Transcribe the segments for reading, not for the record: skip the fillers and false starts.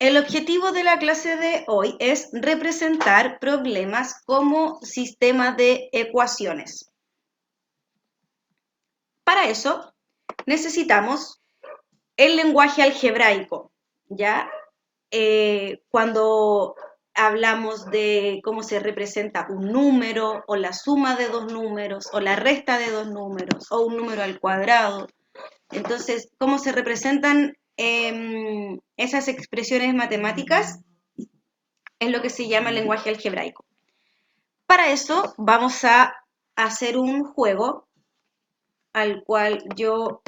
El objetivo de la clase de hoy es representar problemas como sistemas de ecuaciones. Para eso necesitamos el lenguaje algebraico, ¿ya? Cuando hablamos de cómo se representa un número, o la suma de dos números, o la resta de dos números, o un número al cuadrado. Entonces, cómo se representan esas expresiones matemáticas es lo que se llama el lenguaje algebraico. Para eso vamos a hacer un juego al cual yo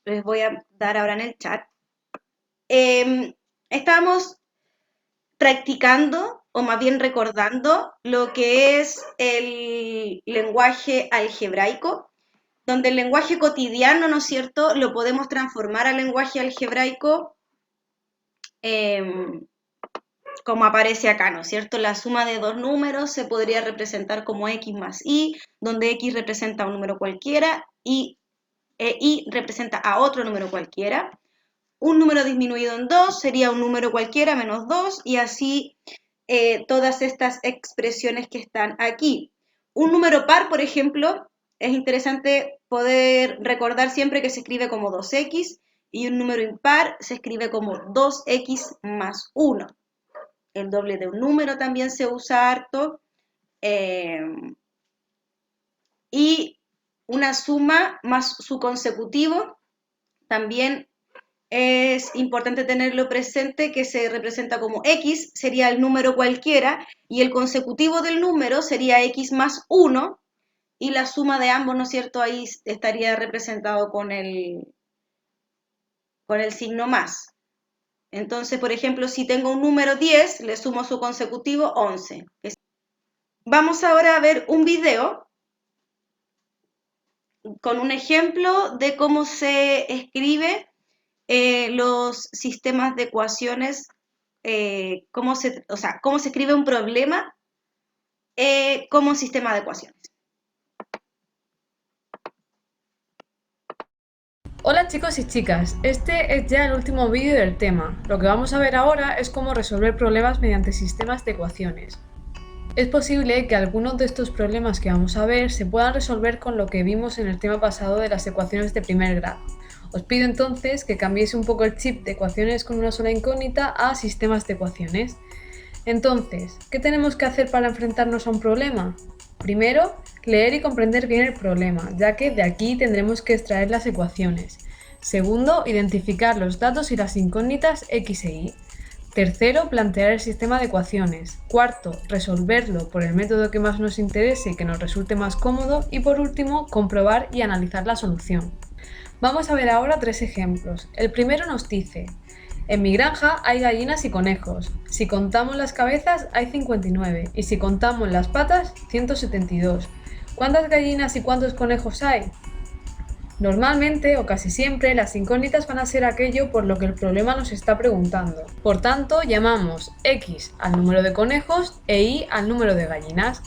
les voy a dar ahora en el chat. Estamos practicando, o más bien recordando, lo que es el lenguaje algebraico, donde el lenguaje cotidiano, ¿no es cierto?, lo podemos transformar al lenguaje algebraico como aparece acá, ¿no es cierto? La suma de dos números se podría representar como x más y, donde x representa un número cualquiera y representa a otro número cualquiera. Un número disminuido en 2 sería un número cualquiera menos 2 y así todas estas expresiones que están aquí. Un número par, por ejemplo, es interesante poder recordar siempre que se escribe como 2x y un número impar se escribe como 2x más 1. El doble de un número también se usa harto. Y una suma más su consecutivo también es importante tenerlo presente, que se representa como x, sería el número cualquiera, y el consecutivo del número sería x más 1, y la suma de ambos, ¿no es cierto?, ahí estaría representado con el signo más. Entonces, por ejemplo, si tengo un número 10, le sumo su consecutivo 11. Vamos ahora a ver un video con un ejemplo de cómo se escribe los sistemas de ecuaciones, cómo se escribe un problema como sistema de ecuaciones. Hola chicos y chicas, este es ya el último vídeo del tema. Lo que vamos a ver ahora es cómo resolver problemas mediante sistemas de ecuaciones. Es posible que algunos de estos problemas que vamos a ver se puedan resolver con lo que vimos en el tema pasado de las ecuaciones de primer grado. Os pido entonces que cambiéis un poco el chip de ecuaciones con una sola incógnita a sistemas de ecuaciones. Entonces, ¿qué tenemos que hacer para enfrentarnos a un problema? Primero, leer y comprender bien el problema, ya que de aquí tendremos que extraer las ecuaciones. Segundo, identificar los datos y las incógnitas x e y. Tercero, plantear el sistema de ecuaciones. Cuarto, resolverlo por el método que más nos interese y que nos resulte más cómodo. Y por último, comprobar y analizar la solución. Vamos a ver ahora tres ejemplos. El primero nos dice: en mi granja hay gallinas y conejos. Si contamos las cabezas hay 59 y si contamos las patas 172. ¿Cuántas gallinas y cuántos conejos hay? Normalmente o casi siempre las incógnitas van a ser aquello por lo que el problema nos está preguntando. Por tanto, llamamos x al número de conejos e y al número de gallinas.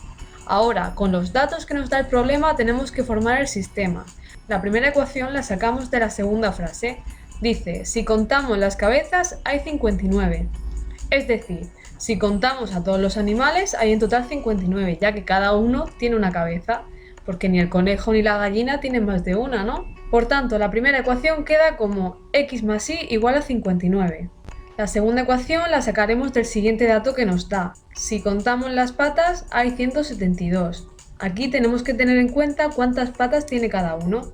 Ahora, con los datos que nos da el problema tenemos que formar el sistema. La primera ecuación la sacamos de la segunda frase. Dice, si contamos las cabezas hay 59. Es decir, si contamos a todos los animales hay en total 59, ya que cada uno tiene una cabeza, porque ni el conejo ni la gallina tienen más de una, ¿no? Por tanto, la primera ecuación queda como x más y igual a 59. La segunda ecuación la sacaremos del siguiente dato que nos da. Si contamos las patas hay 172. Aquí tenemos que tener en cuenta cuántas patas tiene cada uno.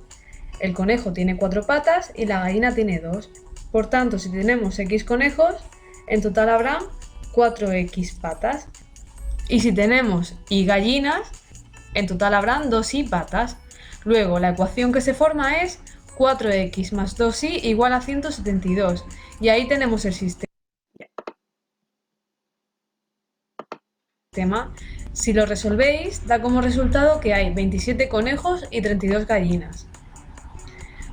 El conejo tiene 4 patas y la gallina tiene 2. Por tanto, si tenemos x conejos, en total habrán 4x patas. Y si tenemos y gallinas, en total habrán 2y patas. Luego, la ecuación que se forma es 4x más 2y igual a 172. Y ahí tenemos el sistema. Si lo resolvéis, da como resultado que hay 27 conejos y 32 gallinas.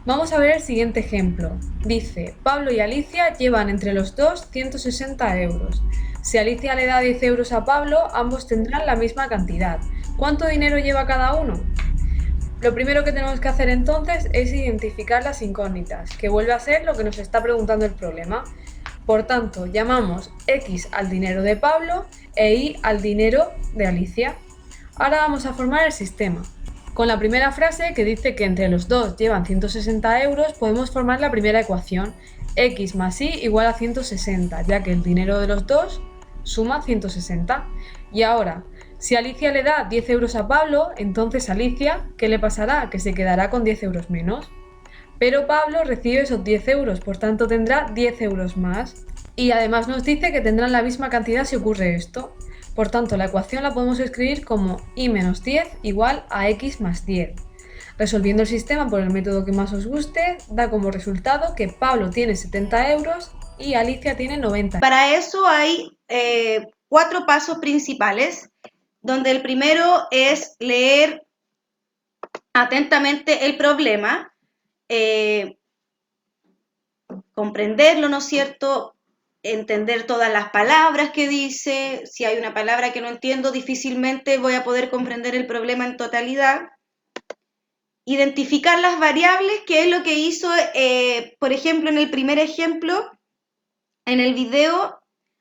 Vamos a ver el siguiente ejemplo. Dice, Pablo y Alicia llevan entre los dos 160 euros. Si Alicia le da 10 euros a Pablo, ambos tendrán la misma cantidad. ¿Cuánto dinero lleva cada uno? Lo primero que tenemos que hacer entonces es identificar las incógnitas, que vuelve a ser lo que nos está preguntando el problema. Por tanto, llamamos X al dinero de Pablo e Y al dinero de Alicia. Ahora vamos a formar el sistema. Con la primera frase, que dice que entre los dos llevan 160 euros, podemos formar la primera ecuación. X más Y igual a 160, ya que el dinero de los dos suma 160. Y ahora, si Alicia le da 10 euros a Pablo, entonces Alicia, ¿qué le pasará? Que se quedará con 10 euros menos. Pero Pablo recibe esos 10 euros, por tanto tendrá 10 euros más. Y además nos dice que tendrán la misma cantidad si ocurre esto. Por tanto, la ecuación la podemos escribir como y menos 10 igual a x más 10. Resolviendo el sistema por el método que más os guste, da como resultado que Pablo tiene 70 euros y Alicia tiene 90. Para eso hay 4 pasos principales, donde el primero es leer atentamente el problema, comprenderlo, ¿no es cierto?, entender todas las palabras que dice. Si hay una palabra que no entiendo, difícilmente voy a poder comprender el problema en totalidad. Identificar las variables, que es lo que hizo, por ejemplo, en el primer ejemplo, en el video,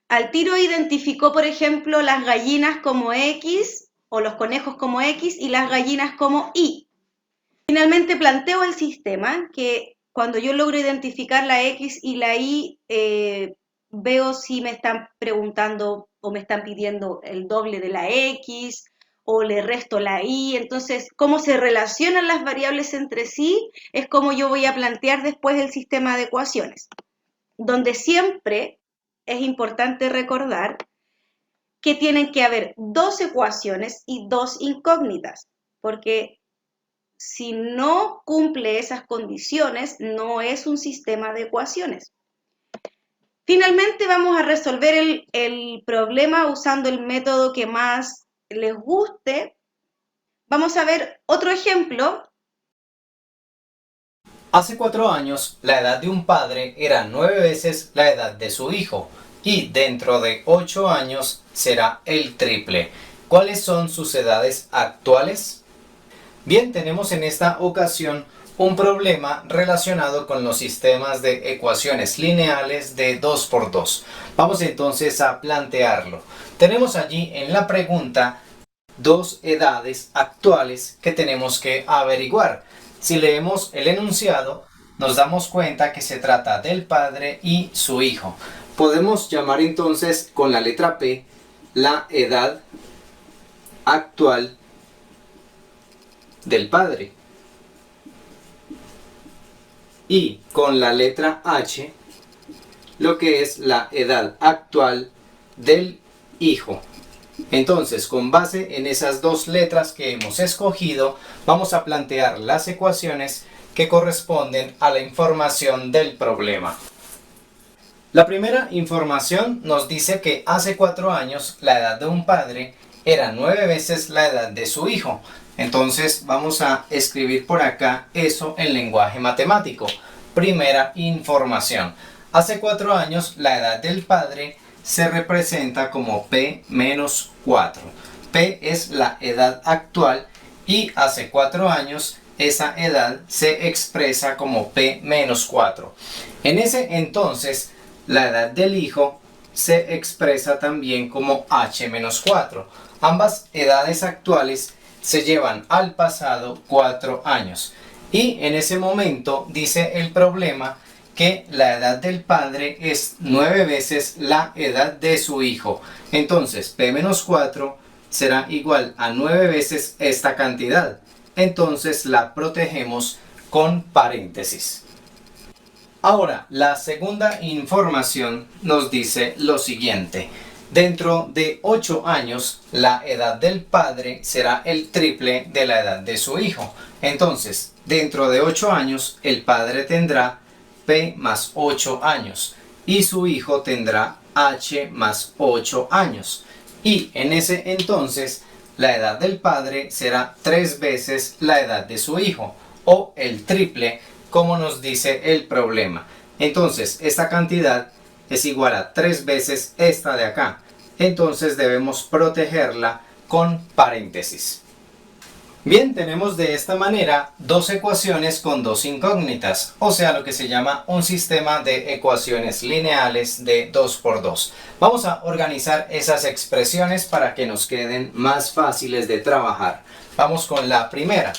al tiro identificó, por ejemplo, las gallinas como X, o los conejos como X, y las gallinas como Y. Finalmente planteo el sistema, que cuando yo logro identificar la X y la Y, veo si me están preguntando o me están pidiendo el doble de la X o le resto la Y. Entonces, cómo se relacionan las variables entre sí es como yo voy a plantear después el sistema de ecuaciones, donde siempre es importante recordar que tienen que haber 2 ecuaciones y 2 incógnitas, porque si no cumple esas condiciones, no es un sistema de ecuaciones. Finalmente vamos a resolver el problema usando el método que más les guste. Vamos a ver otro ejemplo. Hace 4 años, la edad de un padre era 9 veces la edad de su hijo, y dentro de 8 años será el triple. ¿Cuáles son sus edades actuales? Bien, tenemos en esta ocasión un problema relacionado con los sistemas de ecuaciones lineales de 2×2. Vamos entonces a plantearlo. Tenemos allí en la pregunta 2 edades actuales que tenemos que averiguar. Si leemos el enunciado, nos damos cuenta que se trata del padre y su hijo. Podemos llamar entonces con la letra P la edad actual del padre. Y con la letra H, lo que es la edad actual del hijo. Entonces, con base en esas 2 letras que hemos escogido, vamos a plantear las ecuaciones que corresponden a la información del problema. La primera información nos dice que hace 4 años la edad de un padre era 9 veces la edad de su hijo. Entonces vamos a escribir por acá eso en lenguaje matemático. Primera información. Hace 4 años la edad del padre se representa como P menos 4. P es la edad actual y hace 4 años esa edad se expresa como P menos 4. En ese entonces la edad del hijo se expresa también como H menos 4. Ambas edades actuales se llevan al pasado 4 años. Y en ese momento dice el problema que la edad del padre es 9 veces la edad de su hijo. Entonces P menos 4 será igual a 9 veces esta cantidad. Entonces la protegemos con paréntesis. Ahora, la segunda información nos dice lo siguiente. Dentro de 8 años, la edad del padre será el triple de la edad de su hijo. Entonces, dentro de 8 años, el padre tendrá P más 8 años y su hijo tendrá H más 8 años. Y en ese entonces, la edad del padre será 3 veces la edad de su hijo, o el triple, como nos dice el problema. Entonces, esta cantidad es igual a 3 veces esta de acá. Entonces debemos protegerla con paréntesis. Bien, tenemos de esta manera dos ecuaciones con dos incógnitas, o sea, lo que se llama un sistema de ecuaciones lineales de 2 por 2. Vamos a organizar esas expresiones para que nos queden más fáciles de trabajar. Vamos con la primera.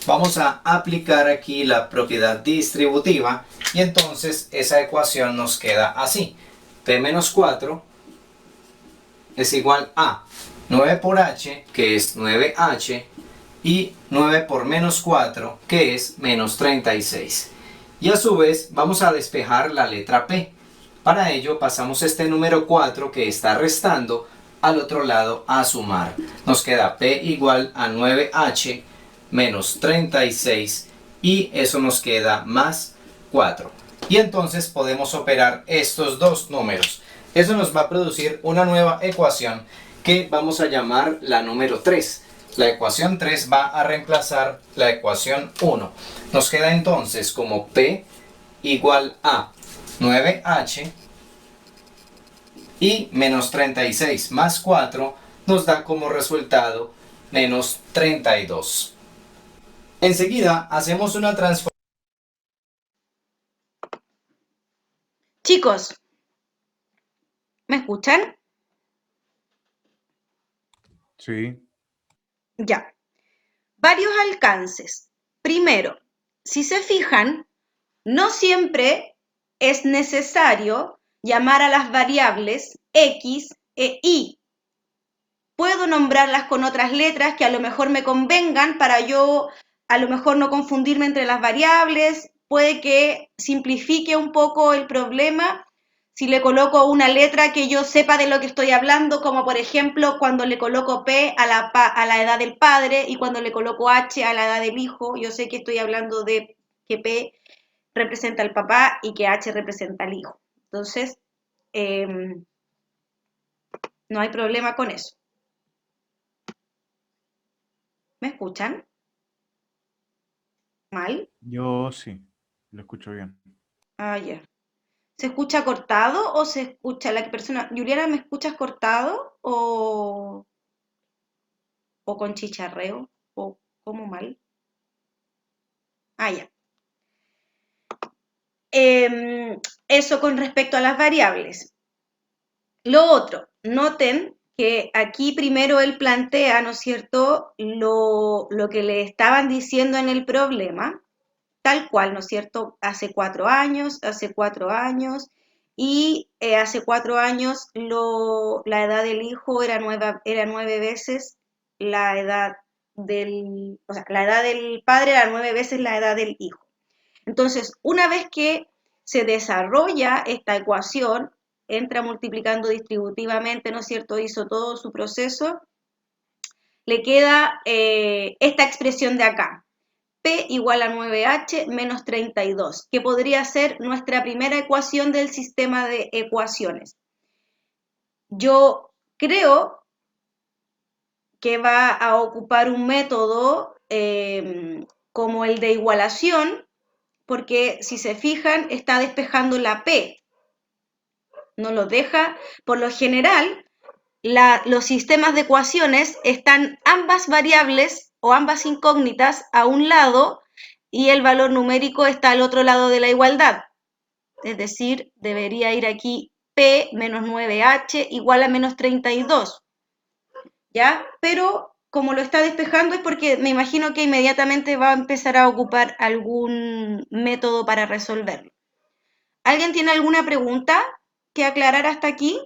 Vamos a aplicar aquí la propiedad distributiva y entonces esa ecuación nos queda así. P menos 4 es igual a 9 por h, que es 9h, y 9 por menos 4, que es menos 36. Y a su vez vamos a despejar la letra P. Para ello pasamos este número 4 que está restando al otro lado a sumar. Nos queda P igual a 9h menos 36 y eso nos queda más 4. Y entonces podemos operar estos dos números. Eso nos va a producir una nueva ecuación que vamos a llamar la número 3. La ecuación 3 va a reemplazar la ecuación 1. Nos queda entonces como P igual a 9h y menos 36 más 4 nos da como resultado menos 32. Enseguida hacemos una transformación. Chicos, ¿me escuchan? Sí. Ya. Varios alcances. Primero, si se fijan, no siempre es necesario llamar a las variables x e y. Puedo nombrarlas con otras letras que a lo mejor me convengan para yo a lo mejor no confundirme entre las variables. Puede que simplifique un poco el problema si le coloco una letra que yo sepa de lo que estoy hablando, como por ejemplo cuando le coloco P a la edad del padre y cuando le coloco H a la edad del hijo. Yo sé que estoy hablando de que P representa al papá y que H representa al hijo. Entonces, no hay problema con eso. ¿Me escuchan? ¿Mal? Yo sí, lo escucho bien. Ah, ya. ¿Se escucha cortado o se escucha la persona? Juliana, ¿me escuchas cortado o con chicharreo? ¿O cómo mal? Ah, ya. Eso con respecto a las variables. Lo otro, noten que aquí primero él plantea, ¿no es cierto?, lo que le estaban diciendo en el problema, tal cual, ¿no es cierto?, hace 4 años, y hace 4 años la edad del hijo era 9 veces la edad del, o sea, la edad del padre era 9 veces la edad del hijo. Entonces, una vez que se desarrolla esta ecuación, entra multiplicando distributivamente, ¿no es cierto?, hizo todo su proceso, le queda esta expresión de acá, P igual a 9H menos 32, que podría ser nuestra primera ecuación del sistema de ecuaciones. Yo creo que va a ocupar un método como el de igualación, porque si se fijan, está despejando la P. No lo deja. Por lo general, los sistemas de ecuaciones están ambas variables o ambas incógnitas a un lado y el valor numérico está al otro lado de la igualdad. Es decir, debería ir aquí P menos 9H igual a menos 32. ¿Ya? Pero como lo está despejando es porque me imagino que inmediatamente va a empezar a ocupar algún método para resolverlo. ¿Alguien tiene alguna pregunta que aclarar hasta aquí?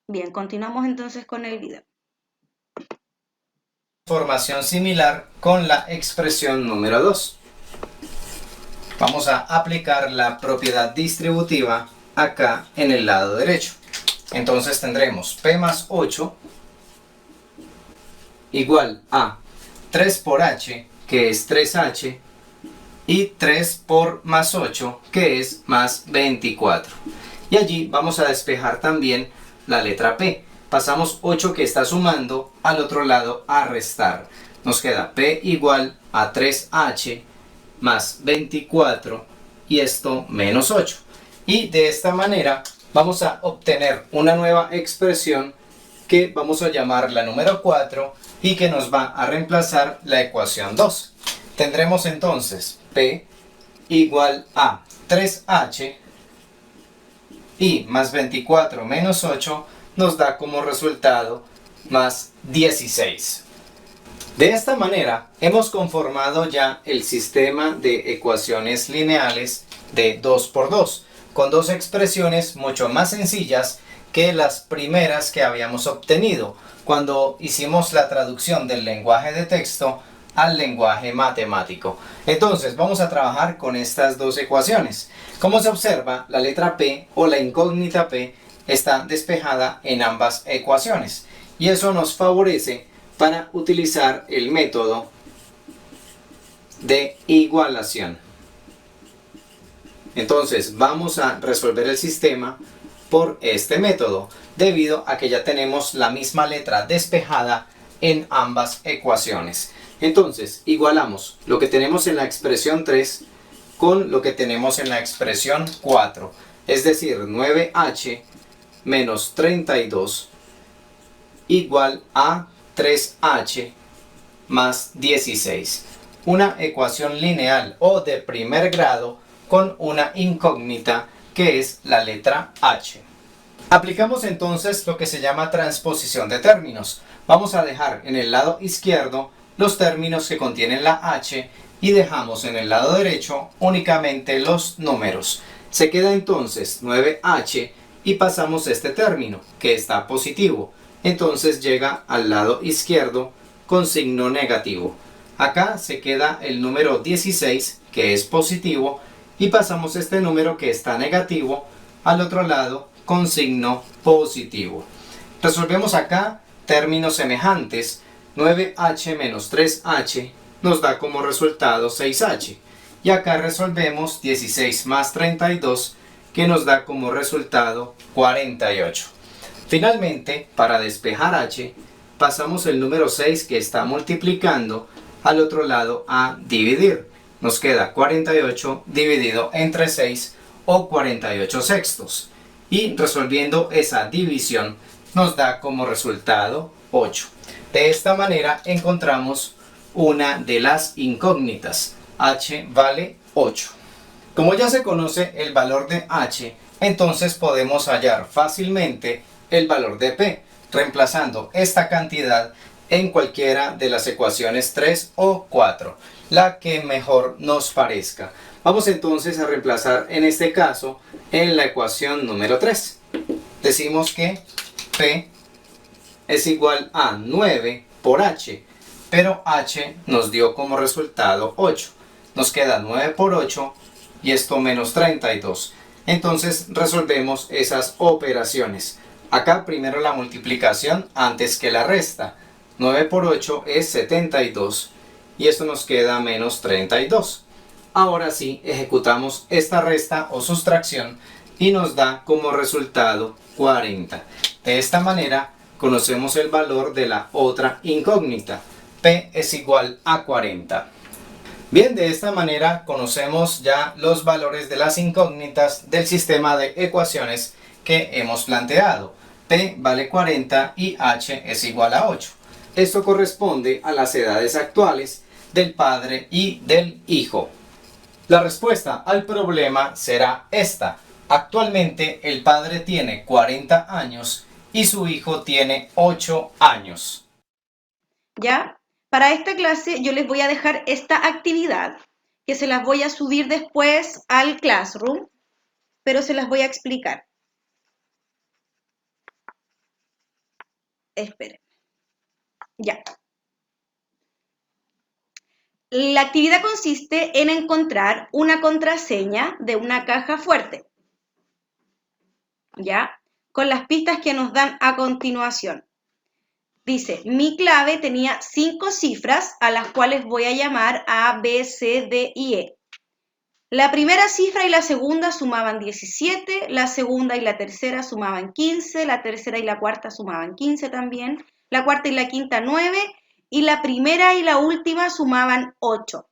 Bien, continuamos entonces con el video. Formación similar con la expresión número 2. Vamos a aplicar la propiedad distributiva acá en el lado derecho. Entonces tendremos P más 8 igual a 3 por H, que es 3H, y 3 por más 8, que es más 24. Y allí vamos a despejar también la letra P. Pasamos 8 que está sumando al otro lado a restar. Nos queda P igual a 3H más 24 y esto menos 8. Y de esta manera vamos a obtener una nueva expresión que vamos a llamar la número 4 y que nos va a reemplazar la ecuación 2. Tendremos entonces P igual a 3H y más 24 menos 8 nos da como resultado más 16. De esta manera hemos conformado ya el sistema de ecuaciones lineales de 2 por 2, con dos expresiones mucho más sencillas que las primeras que habíamos obtenido cuando hicimos la traducción del lenguaje de texto al lenguaje matemático. Entonces vamos a trabajar con estas dos ecuaciones. Como se observa, la letra P o la incógnita P está despejada en ambas ecuaciones y eso nos favorece para utilizar el método de igualación. Entonces vamos a resolver el sistema por este método, debido a que ya tenemos la misma letra despejada en ambas ecuaciones. Entonces igualamos lo que tenemos en la expresión 3 con lo que tenemos en la expresión 4, es decir, 9h menos 32 igual a 3h más 16. Una ecuación lineal o de primer grado con una incógnita que es la letra H. Aplicamos entonces lo que se llama transposición de términos. Vamos a dejar en el lado izquierdo los términos que contienen la H y dejamos en el lado derecho únicamente los números. Se queda entonces 9h y pasamos este término que está positivo. Entonces llega al lado izquierdo con signo negativo. Acá se queda el número 16 que es positivo y pasamos este número que está negativo al otro lado con signo positivo. Resolvemos acá términos semejantes. 9h menos 3h nos da como resultado 6h. Y acá resolvemos 16 más 32 que nos da como resultado 48. Finalmente, para despejar h, pasamos el número 6 que está multiplicando al otro lado a dividir. Nos queda 48 dividido entre 6 o 48 sextos. Y resolviendo esa división nos da como resultado 8. De esta manera encontramos una de las incógnitas. H vale 8. Como ya se conoce el valor de h, entonces podemos hallar fácilmente el valor de p, reemplazando esta cantidad en cualquiera de las ecuaciones 3 o 4, la que mejor nos parezca. Vamos entonces a reemplazar en este caso en la ecuación número 3. Decimos que p es igual a 9 por h, pero h nos dio como resultado 8. Nos queda 9 por 8 y esto menos 32. Entonces resolvemos esas operaciones. Acá primero la multiplicación antes que la resta. 9 por 8 es 72 y esto nos queda menos 32. Ahora sí ejecutamos esta resta o sustracción y nos da como resultado 40. De esta manera conocemos el valor de la otra incógnita. P es igual a 40. Bien, de esta manera conocemos ya los valores de las incógnitas del sistema de ecuaciones que hemos planteado. P vale 40 y h es igual a 8. Esto corresponde a las edades actuales del padre y del hijo. La respuesta al problema será esta. Actualmente el padre tiene 40 años y su hijo tiene 8 años. ¿Ya? Para esta clase yo les voy a dejar esta actividad, que se las voy a subir después al Classroom, pero se las voy a explicar. Esperen. Ya. La actividad consiste en encontrar una contraseña de una caja fuerte, ¿ya? Con las pistas que nos dan a continuación. Dice, mi clave tenía 5 cifras a las cuales voy a llamar A, B, C, D y E. La primera cifra y la segunda sumaban 17, la segunda y la tercera sumaban 15, la tercera y la cuarta sumaban 15 también, la cuarta y la quinta 9 y la primera y la última sumaban 8.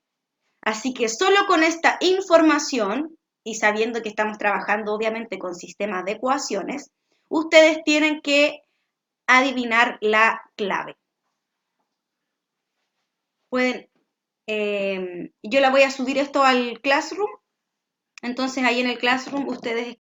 Así que solo con esta información y sabiendo que estamos trabajando obviamente con sistemas de ecuaciones, ustedes tienen que adivinar la clave. Pueden, yo la voy a subir esto al Classroom, entonces ahí en el Classroom ustedes